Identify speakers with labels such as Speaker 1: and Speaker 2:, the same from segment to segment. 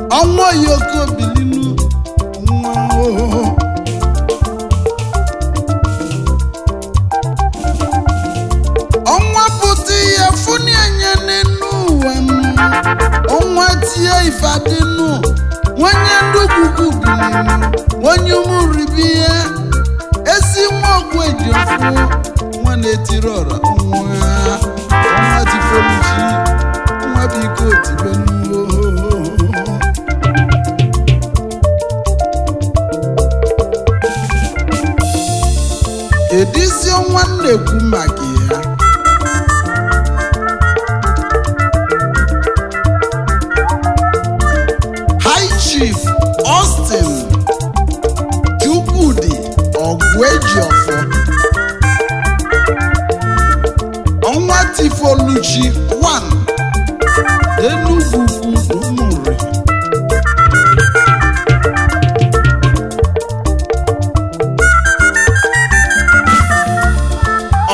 Speaker 1: ọnwa yoko bilinu ọnwa pụta ihe funi enye n'enu ụwa ọnwa tie ifadinu nwanye ndugwugwu bilinu nwanye ụmụribiya esi nwa ọgwụ ejiọfụ nwa na-etiri ọra ọnwa tifoluchi nwa bụ ike otibenu edisi ọnwa na-ekwu maka ya High Chief Austin Chukwudi Ogwuejiofo ọnwa tifoluchi 1 Enugu Umuri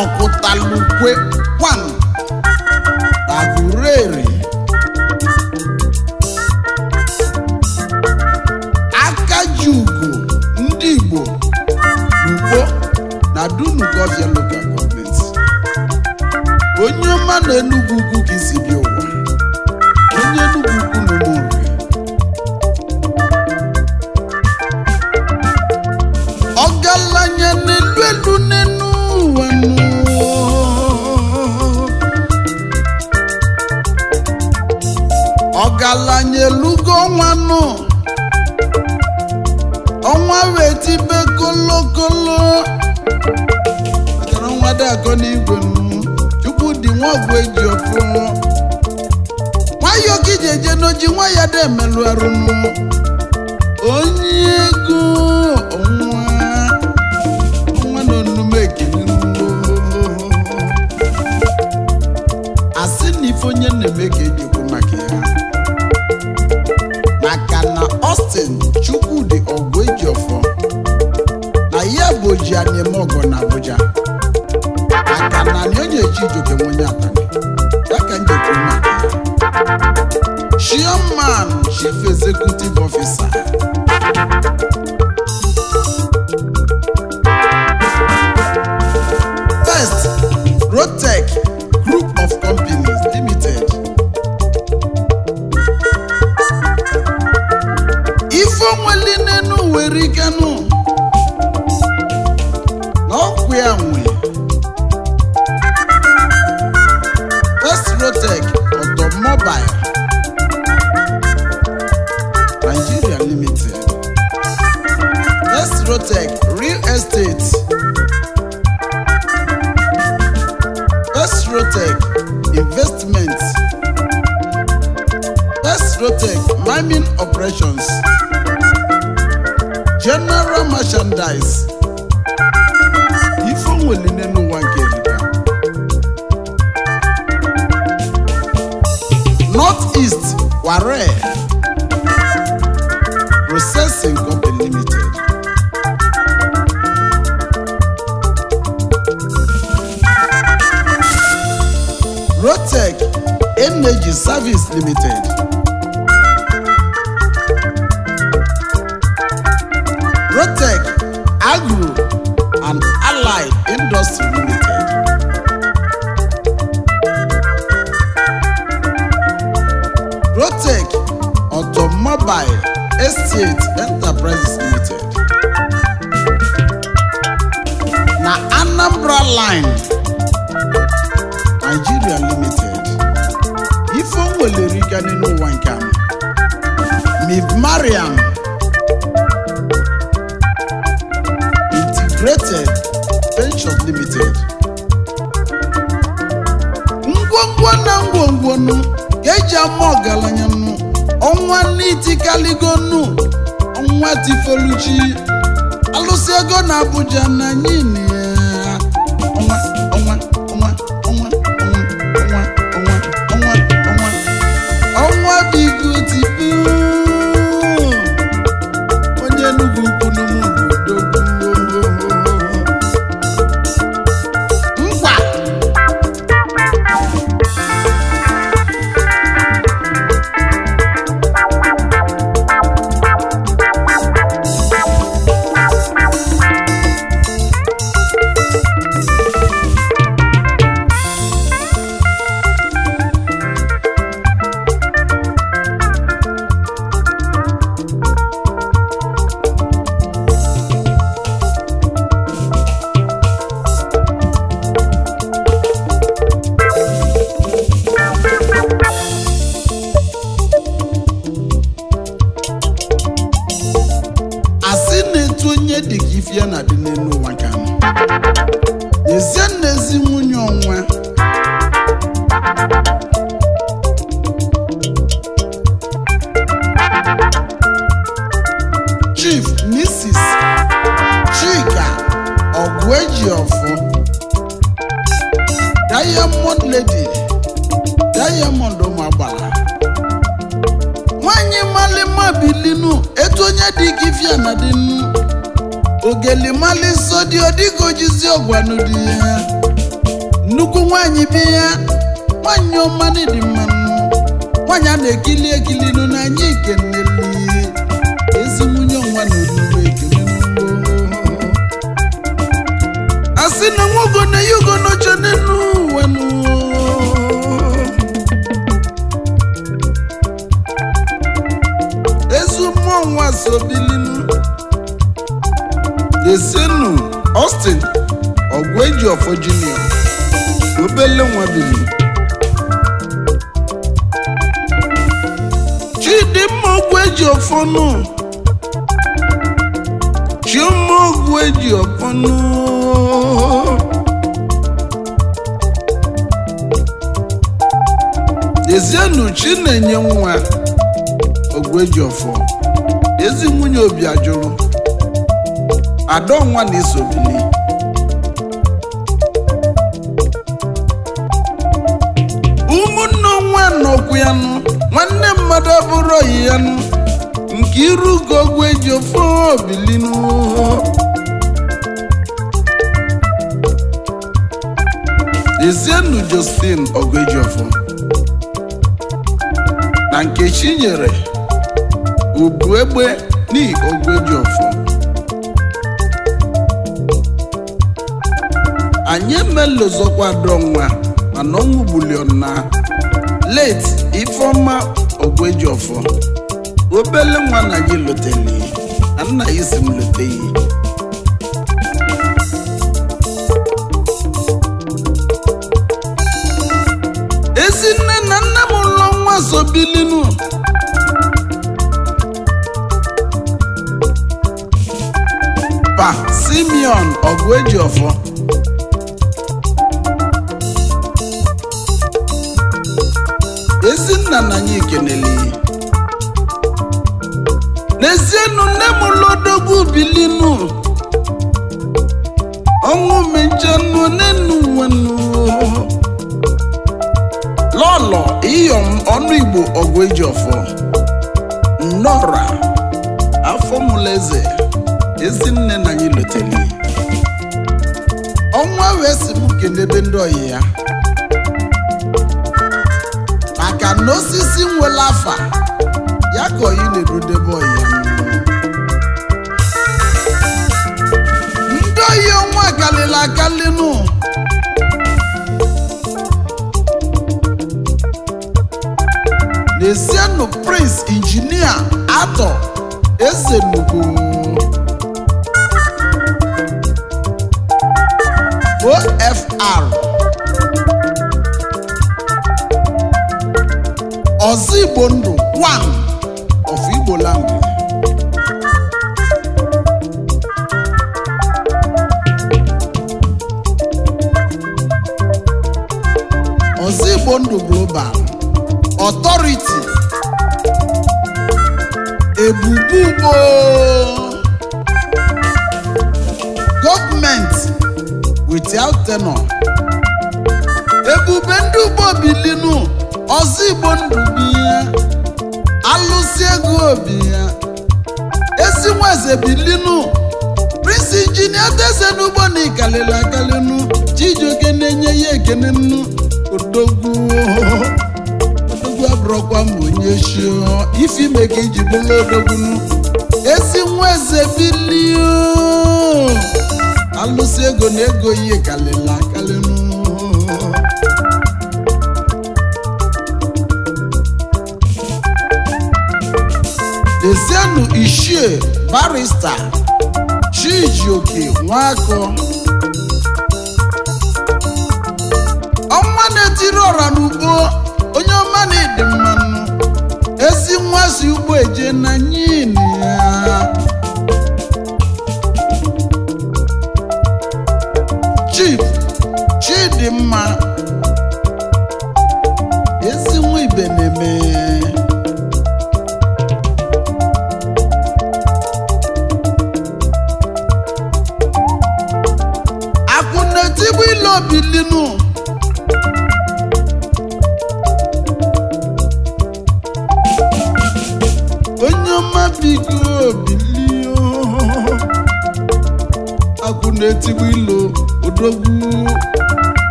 Speaker 1: Ọkụtalukwe 1 Agureri Akajugo ndị Igbo n'Ugbo na Dunugofia Local Government onye ọma na Enugu Ukwu ka isi bịa ụwa onye Enugu Ukwu na Umuri ọgaranya n'elu elu n'enu ụwa ọgaranya elugo ọnwa nụ ọnwa wee tibe kolokolo akara ọnwa dị akọ n'igwe Chukwudi Ogwuejiofo nwayọ ka iji eje n'oji nwa ya dị emelụ arụ onye ego ọnwa na onume ekele asị na ife onye na-eme ka ejikwu maka ya maka na Austin Chukwudi Ogwuejiofo na ya bụ oji anya ọgọ na Abuja maka na onye eji ijoke onye atani ya ka njikwu maka ya Chairman Chief Executive Officer First Rotech Group of Companies Limited ifeonweli n'enu were ikenu na ọkụ ya nwe First Rotech Automobile Nigeria Limited First Rotech Real Estate First Rotech Investments First Rotech Mining Operations General Merchandise ifeonweli n'enu ụwa nke erika North East Ware Processing Company Limited Rotech Energy Service Limited Rotech Agro and Allied Industry Limited Rotech Automobile Estate Enterprises Limited na Anambra Line Nigeria Limited ifeonweli rika n'elu ụwa nke a Miv Mariam Integrated Ventures Limited ngwongwo na ngwongwonu ka eji ama ọgaranya nụ ọnwa n'itikaligonu ọnwa tifoluchi alụsị ego na Abuja na nyini ya ọnwa bigo tipu onye Enugu Ukwu n'Umuri nkwa dị ka ife ya na-adị n'elu ụwa ka nọ ezie na ezi nwunye ọnwa Chief Mrs. Chika Ogwejiofor Diamond Lady Diamond Ụmụagbala nwanyị malima bilinu etu onye dị ka ife na dị nnu ogeli mali nsọ dị ọdịgo jizi ọgwanụ dị ya nnukwu nwanyị bi ya nwanyị ọma dị mmanụ nwanyị a na-ekili ekilinu na anyị ikeneli ezi nwunye ọnwa na oluwe ekele asị na nwogo na yugo n'oche n'elu ụwa nwa sobilinu Yesenu Austin Ogwejiofor Jr. obele nwa bili Chidimma Ogwejiofor nụ Chioma Ogwejiofor nụ Yesenu Chinenye nwa Ogwejiofor ezi nwunye obi ajụrụ Adọnwa na-esobili ụmụnne nwa nọkwu ya nụ nwanne mmadụ abụrụ oyi ya nụ nke iru ugo Ogwejiofor obilinu Ezienu Josephine Ogwejiofor na nke Chinyere Ubu egbe ni Ogwejiofor anyị emelozokwa Adọnwa mana ọnwụ bulion na late Ifeoma Ogwejiofor obele nwa na gị loteli na nna ya si m loteghị ezi nne na nna m ụlọ nwa sobilinu Pa Simeon Ogwejiofor Ezinna na anyị keneli n'ezienu nne m lodogwu bilinu ọnwụ mechanụ n'enu nwenu lọlọ iyom ọnụ Igbo Ogwejiofor Nnọra Afọmụleze Ezinne na anyị loteli ọnwa wee si m kenebe ndị oyi ya maka na osisi nwere afa ya ka oyi na-erudebe oyi ya ndị oyi ọnwa kalịla akalịnụ na-esienụ Prince Injinia Atọ Ezenugwu OFR Ọzọ Igbo Ndụ 1 of Igbo land Ọzọ Igbo Ndụ Global Authority Ebububo Government without tenure Ebube ndị ugbo bilinu Ọzọ Igbo Ndụ bi ya alụsị ego obi ya ezi nweze bilinu Prince Injinia Tezenugbo na ikalịla akalịnu Chijioke na-enye ya ekene nnu odogwu abụrụkwa m onye shio ife ime ka iji bụrụ odogwu ezi nweze bilinu alụsị ego na ego ihe kalịla akalịnu Ezienu Ishie Barrister Chijioke Nwakọ ọma na-etiri ọra n'ugbo onye ọma na-ede mmanụ ezi nwa si ugbo eje na nyini ya ọma biko bilio akụ na-etigbu ilo odogwu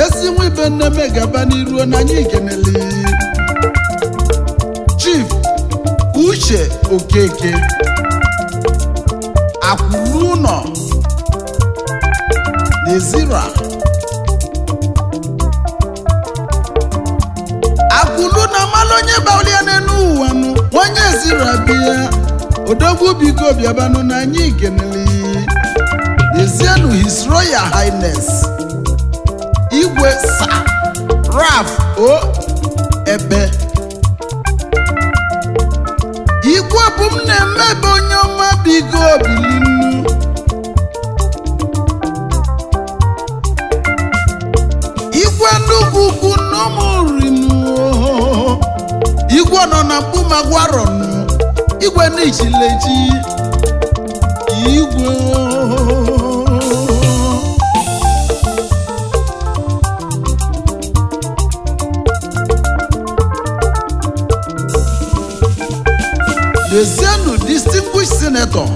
Speaker 1: esi nwa ibe nneme gaba n'iru na anyị kenele Chief Uche Okeke akwụrụ ụnọ n'Ezira akwụrụ na mmalụ onye baulia n'enu ụwa nụ onye Ezira bịa odogwu biko bịabanụ na anyị kenele n'ezienụ His Royal Highness Igwe Sir Ralph O. Ebe igwe bụ m na-emebe onye ọma biko bilinu igwe nnukwu ukwu n'ụmụrinu igwe nọ na mkpumagwarọnụ igwe n'ichilechi igwe Lezienụ distinguished senator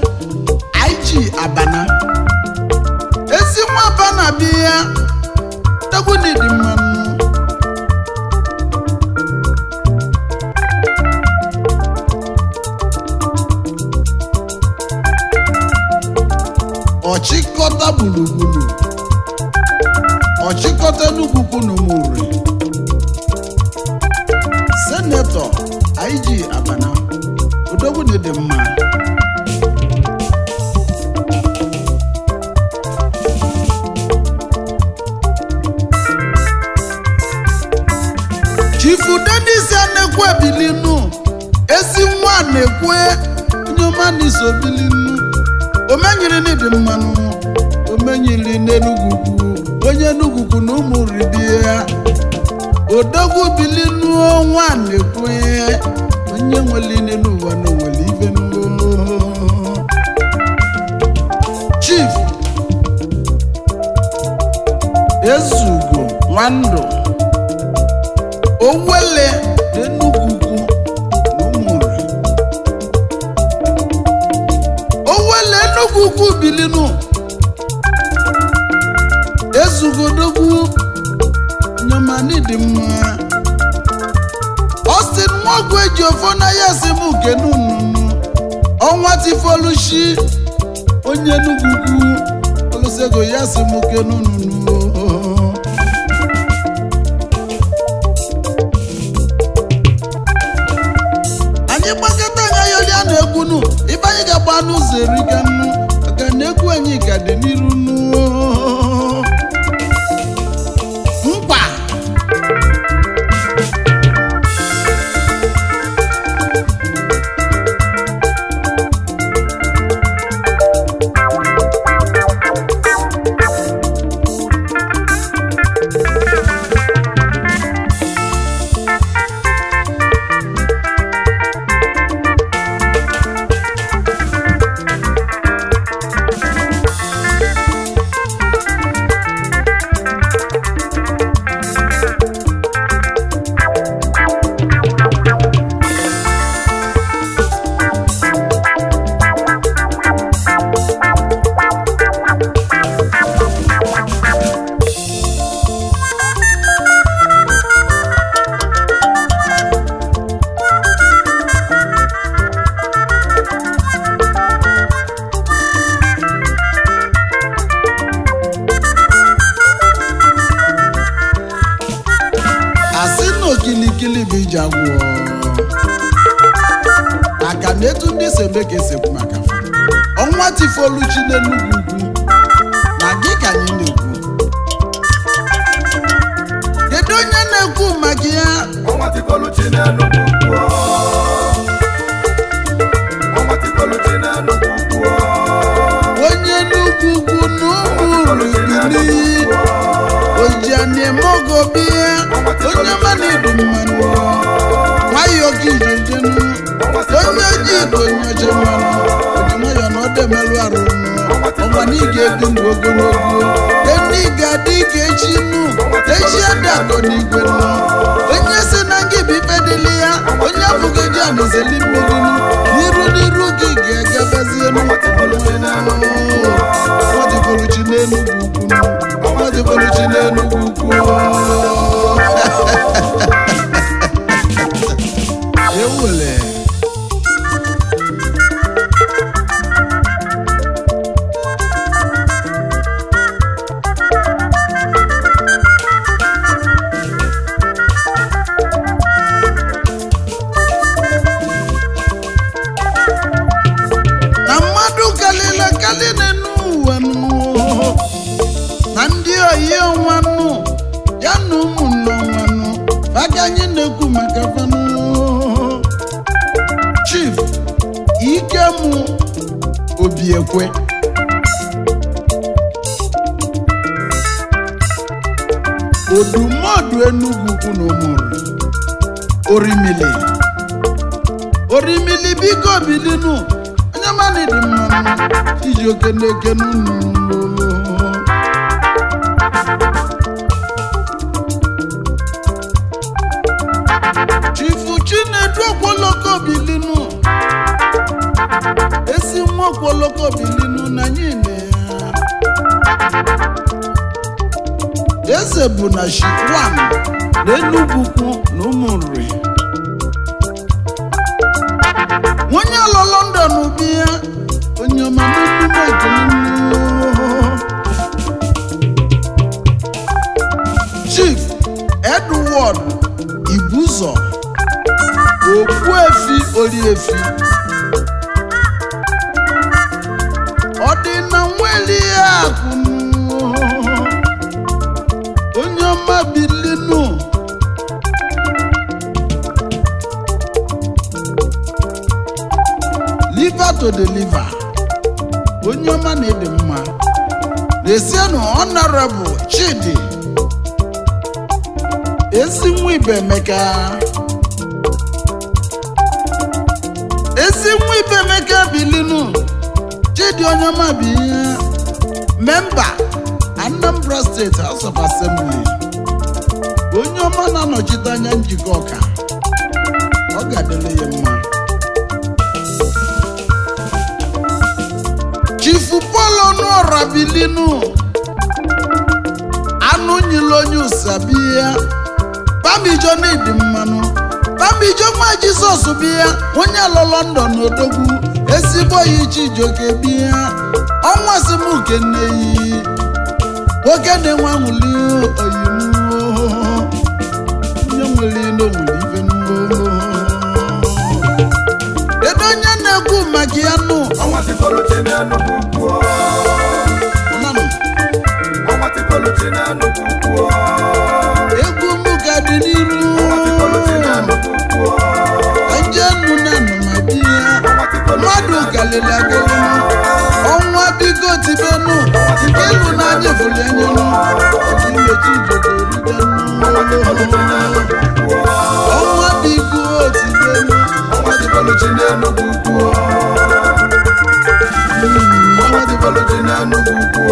Speaker 1: IG Abana ezi nwa Abana bịa egwu n'ịdị mmanụ ọchịkọta gburugburu ọchịkọta n'ugwukwu n'Umuri senator IG Abana odogwu n'ịdị mma Chifu Dennis Anekwe bilinu ezi nwa na-ekwe nyoma n'iso bilinu omenyiri n'ịdị mmanụ omenyiri n'Enugwu onye Enugwu na Umuri bịa odogwu bilinu nwa na-ekwe onye nwere ine n'ụwa na onwere ibe Chief Ezugo Nwandụ Owele n'Enugwu na Umuri Owele Enugwu bilinu Ezugo dogwu nyoma n'ịdị mma Austin Nwogwu eji ofo na ya si m kenunu ọnwa tifolushi onye Enugwu olosego ya si m kenunu anyị gbakọta anya yolia na egwunu ibe anyị ga-agba n'ụzọ eriga nnu maka na egwu anyị ka dị n'iru mkpa Kilikili bụ iji agwọ maka na etu ndị sembe ka esekwu maka ọnwa tifoluchi n'Enugwu na gị ka anyị na-ekwu kedu onye na-ekwu maka ya
Speaker 2: ọnwa tifoluchi n'Enugwu ọnwa tifoluchi n'Enugwu
Speaker 1: onye Enugwu na Umuri ojianimogo bịa onye mana ịdị mmanụ nwayọọ gị jejenu onye ji ego nyoje mmanụ oji nwayọọ na ọdọ emerụ arụ ọnwa na ị ga-edu ndụ ogologo eni ga-adị ka echi nụ echi adakọ n'igwe nụ onye si na ngị bụ ife dịlị ya onye abụghị dị anụzeli mmiri n'iru ka anyị na-ekwu maka fanụ Chief Ikem Obiekwe Odumodu Enugu ukwu na Ụmụnri Orimili biko bilinu onye mani dị mmanụ iji okeneke n'ụlọ Chifu Chinedu Okwoloko bilinu esi nwa Okwoloko bilinu na nyine eze bụ na Shikwan na Enugu ukwu na Ụmụnri onye alọ London bi ya onye ọma n'ime ekele Chief Edward Ibuzo Ogbuefi Oriefi ọ dị na nweli akụ onye ọma bilinu liver to deliver onye ọma na-ede mma na-esienụ Honorable Chidi ezi nwa Ibemeka bilinu Chidi onye ọma bi ihe member Anambra State House of Assembly onye ọma na-anọchite anya njikọ ọka ọ ga-adịrị ya mma Chifu Paul Ọnụọra bilinu anụ nyilo onye ụsabia Bamijo n'ịdị mmanụ Bamijo nwa Jizọs bịa onye alọ London odogwu ezigbo ya Chijioke bịa ọnwa simuke nneyi nwoke na-enwe anwụli oyimu onye nwere n'onwere ife n'ụlọ edo onye na-ekwu maka ya nụ egwu m ka dị n'iru njenu na anụmabịa mmadụ kalili agụlụ ọnwa biko tibenu ilu na anya efuli enyenu imechi ijokorudenu ọnwa biko tibenu ọnwa dịbọlụchi n'Enugu ukwu ọnwa dịbọlụchi n'Enugu ukwu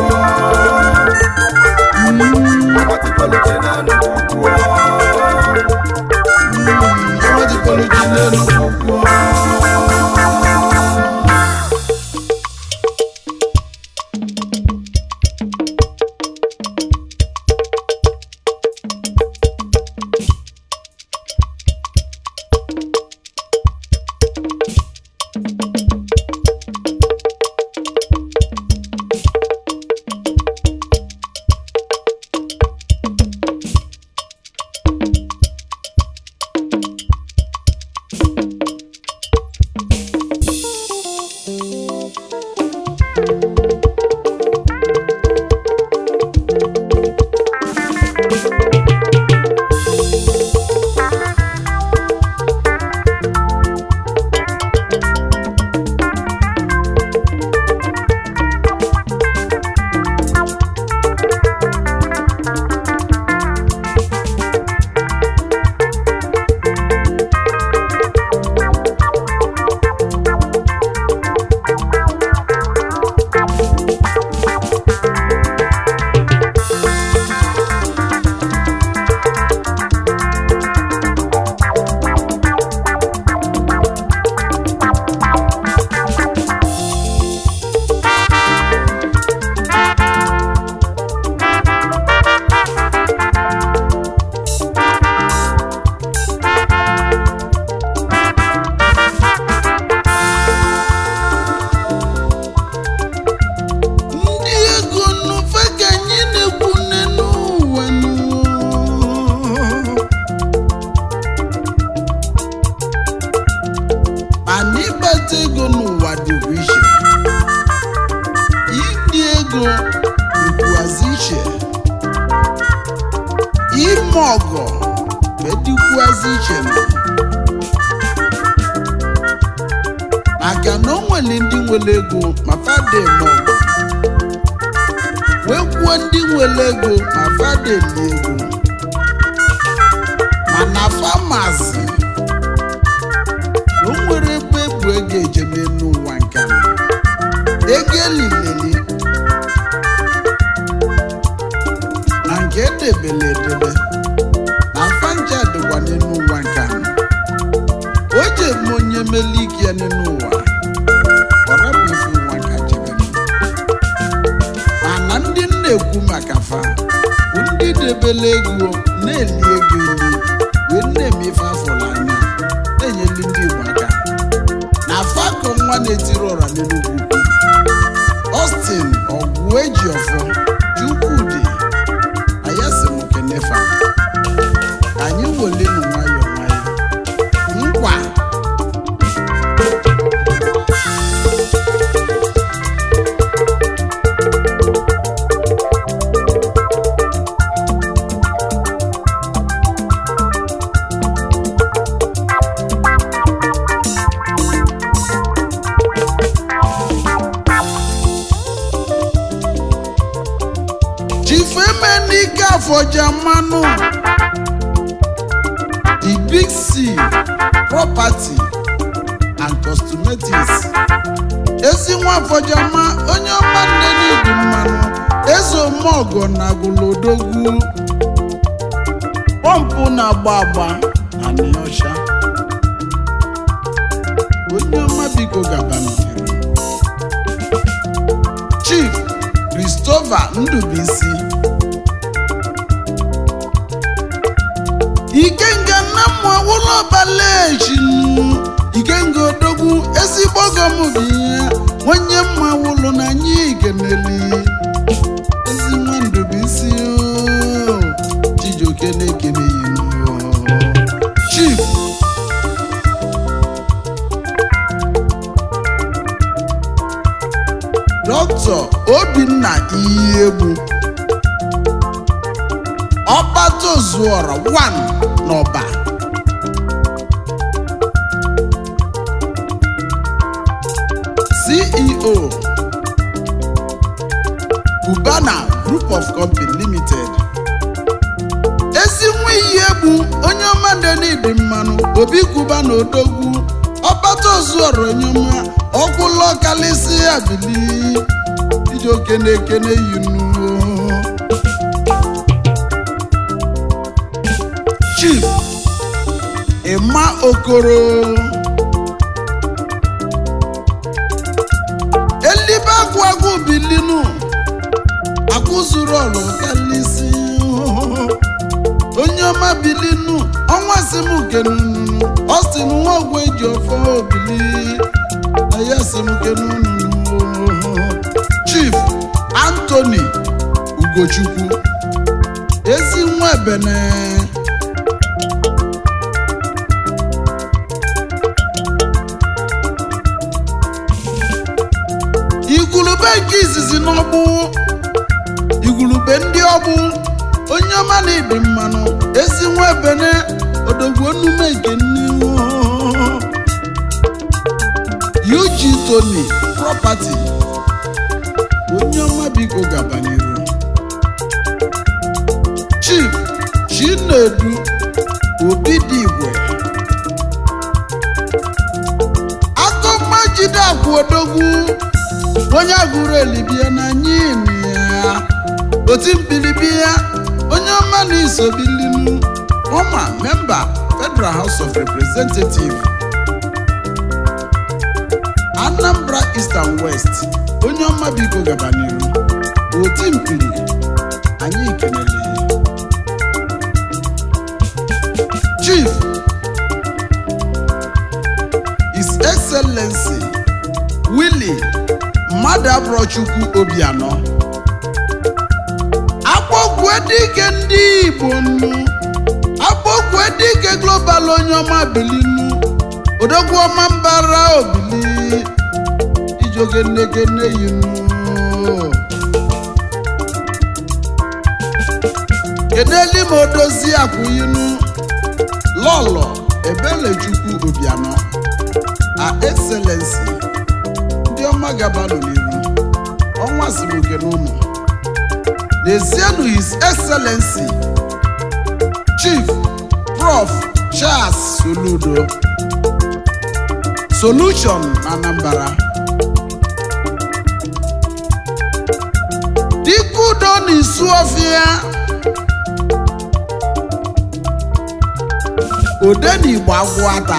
Speaker 1: dịgasị iche maka na o nwere ndị nwere ego ma fada eme ọgụ wee kwuo ndị nwere ego ma fada eli ego mana famasi na o nwere ebe ebu ego ejeme n'ụwa nke ego elileli na nke edebele edebe na fanja dịkwa n'ụwa nke o ji eme onye mele ike ya n'ụwa ọrapụ ife ụwa ka jebere mana ndị na-ekwu maka fa bụ ndị debele ego na-eli ego eli wee na-eme ife afọla anya na-enyeli ndị Igbo aka na fako nwa na-etiri ọra n'Enugu Austin ọgwụ eji ọfọ Chukwudi ayasemokenefa anyị welenu nwayọ nwayọ nkwa Chifemenike Afọjamanu the Big C Property and Cosmetics ezi nwa Afọjama onye ọma nne n'Igbo mmanụ eze omeọgọ na agụlodogwu pọmpụ na-agba agba na nịọcha onye ọma biko gaba n'okere Chief Christopher Ndubuisi Ikenga Namu Awolobalejinu Ikenga Odogwu ezigbo ọgọ m bụ onye mma wụlụ na anyị igeneli ezi nwa Ndubuisi Chijioke na-ekene yinu Chief Dr. Obinna Iyegbu Ọbatozuora 1 n'Ọba CEO Cubana Group of Company Limited ezi nwa Iyegbu onye ọma ndị n'ịdị mmanụ Obi Cubana Odogwu Ọbatozuora onye ọma ọkwụlọ kalịsị abili Chijioke na-ekene yinu Chief Emma Okoro elibe agwagwu bilinu akụzuru ọlụ kalịsị onye ọma bilinu ọnwa simukenu Austin Nwogwu eji ọfọ obili ayasimukenu Chief Anthony Ugochukwu ezi nwa Ebene igwulube nke izizi n'ọgbụ igwulube ndị ọgbụ onye ọma na-ịdị mmanụ ezi nwa Ebene Odogwu onume nke n'ihu UG Tony Property onye ọma biko gaba n'iru Chief Chinedu Obidigwe Akọmmajide Akụ Odogwu onye agụrụ elibia na nyini ya oti mbilibia onye ọma na isobilinu former member Federal House of Representatives Anambra East and West onye ọma biko gaba n'iru oti mpili anyị ikenele Chief His Excellency Willie Mmadụabụrọchukwu Obianọ Agbogwedike ndị Igbo nnu Agbogwedike Global onye ọma bilinu Odogwu ọma mbara obili Chijioke na-ekene yinu Keneli Modozi Akụyinu Lọlọ Ebelechukwu Obianọ a excellency ndị ọma gabanụ n'iru ọnwa siri oge n'ụlọ n'ezienụ his excellency Chief Prof Charles Soludo Solution na Anambra dikudo n'isu ọfịa ode n'Igbo Agwụata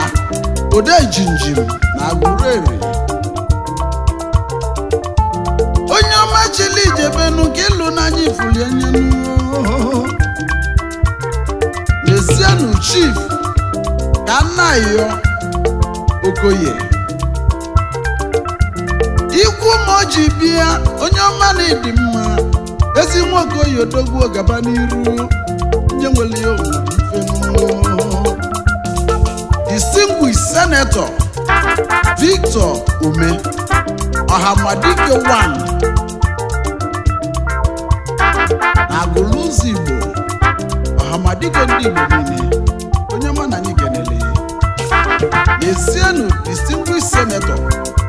Speaker 1: ode jinjim na Agụreri onye ọma chili ijebenu ka ịlụ n'anya ifuli enyenu n'ezienụ Chief Kanayo Okoye ikwu ma o ji bịa onye ọma na ịdị mma ezi nwa Okoye odogwu gaba n'iru nye nwere ya omume Distinguished Senator Victor Ume Ọhamadike 1 na Agụlụzọ Igbo Ọhamadike ndị Igbo niile onye ọma na anyị kenele n'ezienụ Distinguished Senator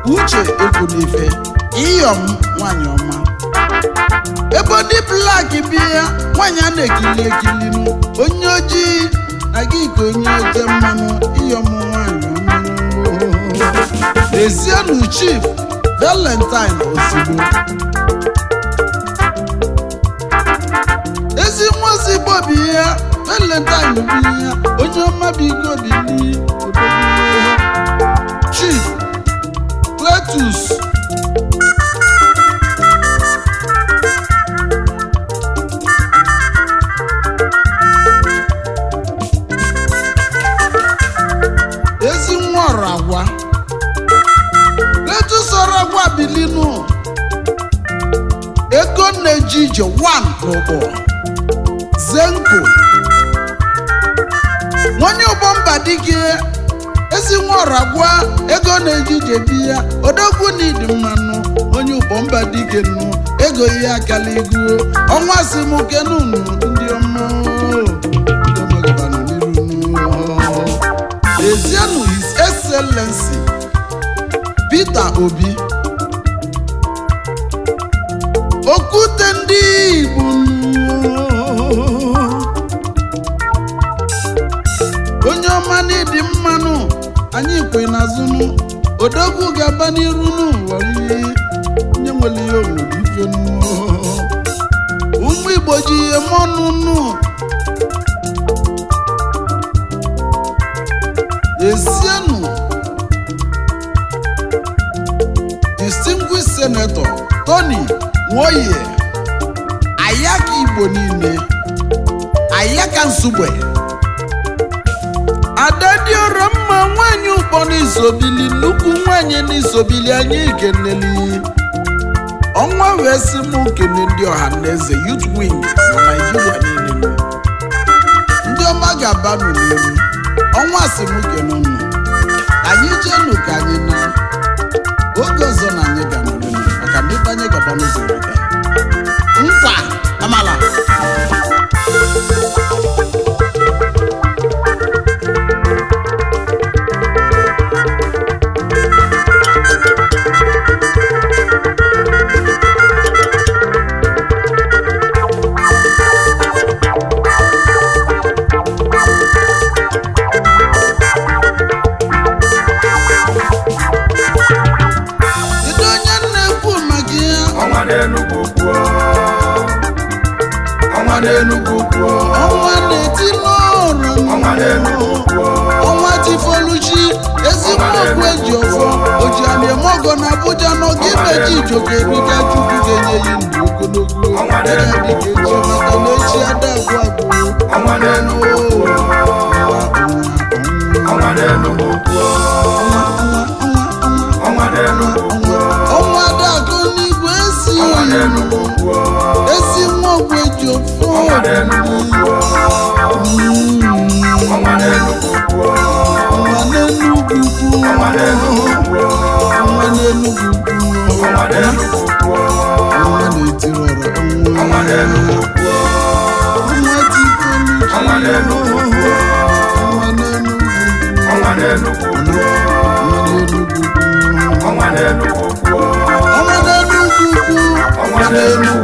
Speaker 1: Uche Ekwunife Iyom nwanyị ọma ebe ndị Black bịa nwanyị a na-ekili ekilinu onye ojii na gị ka onye oje mmanụ Iyom nwanyị ọma n'ezienụ Chief Valentine Osigbo ezi nwa Ozigbo bụ ya Valentine bụ ya onye ọma bụ iko bili Chief Cletus ezi nwa Ọragwa Cletus Ọragwa bilinu ego na-eji ije 1 n'ụgbọ Zenko nwonye ụgbọ mba dike ezi nwa Ọragwa ego na-eji ije bi ya odogwu na ịdị mmanụ onye ụgbọ mba dike nụ ego ihe akala ego ọnwa si m kenunu ndị ọma ezienụ his excellency Peter Obi Okwute ndị Igbo onye ọma na ịdị mmanụ anyị kwe n'azụnụ odogwu ga-aba n'iru n'ụwa ihe nye nwere ihe obodo ifenu ụmụ Igbo ji ihe mọnụnụ ezienụ Distinguished Senator Tony Nwoye Ayaka Igbo niile Ayaka Nsugbe Adadiora mma nwanyị ụkpọ n'Izobili nnukwu nwanyị n'Izobili anyị keneli ọnwa wee sị m kene ndị Ọhaneze Youth Wing na Nigeria niile ndị ọma ga-abanụ n'ihu ọnwa sị m kene unu anyị jenu ka anyị na oge ọzọ na anyị ga-anọrọ maka mmepe anyị gaba n'ụzọ nkwa amala ọnwa na-eti n'ọrụ ọnwa Tifoluchi ezigbo okwu eji ọfọ oji aliemogo na Abuja n'oge imeji ijoke erika Chukwu ga-enye ya ndụ ogologo dịka echi maka na echi adagwu ọnwa adagụ n'igwe esi nwa ogwu eji ọfọ ọnwa n'Enugwu ọnwa na-etiri ọra ọnwa Tifoluchi ọnwa
Speaker 2: n'Enugu ukwu.
Speaker 1: ọnwa n'Enugu ukwu
Speaker 2: Ọnwa n'Enugu ukwu.
Speaker 1: ọnwa n'Enugu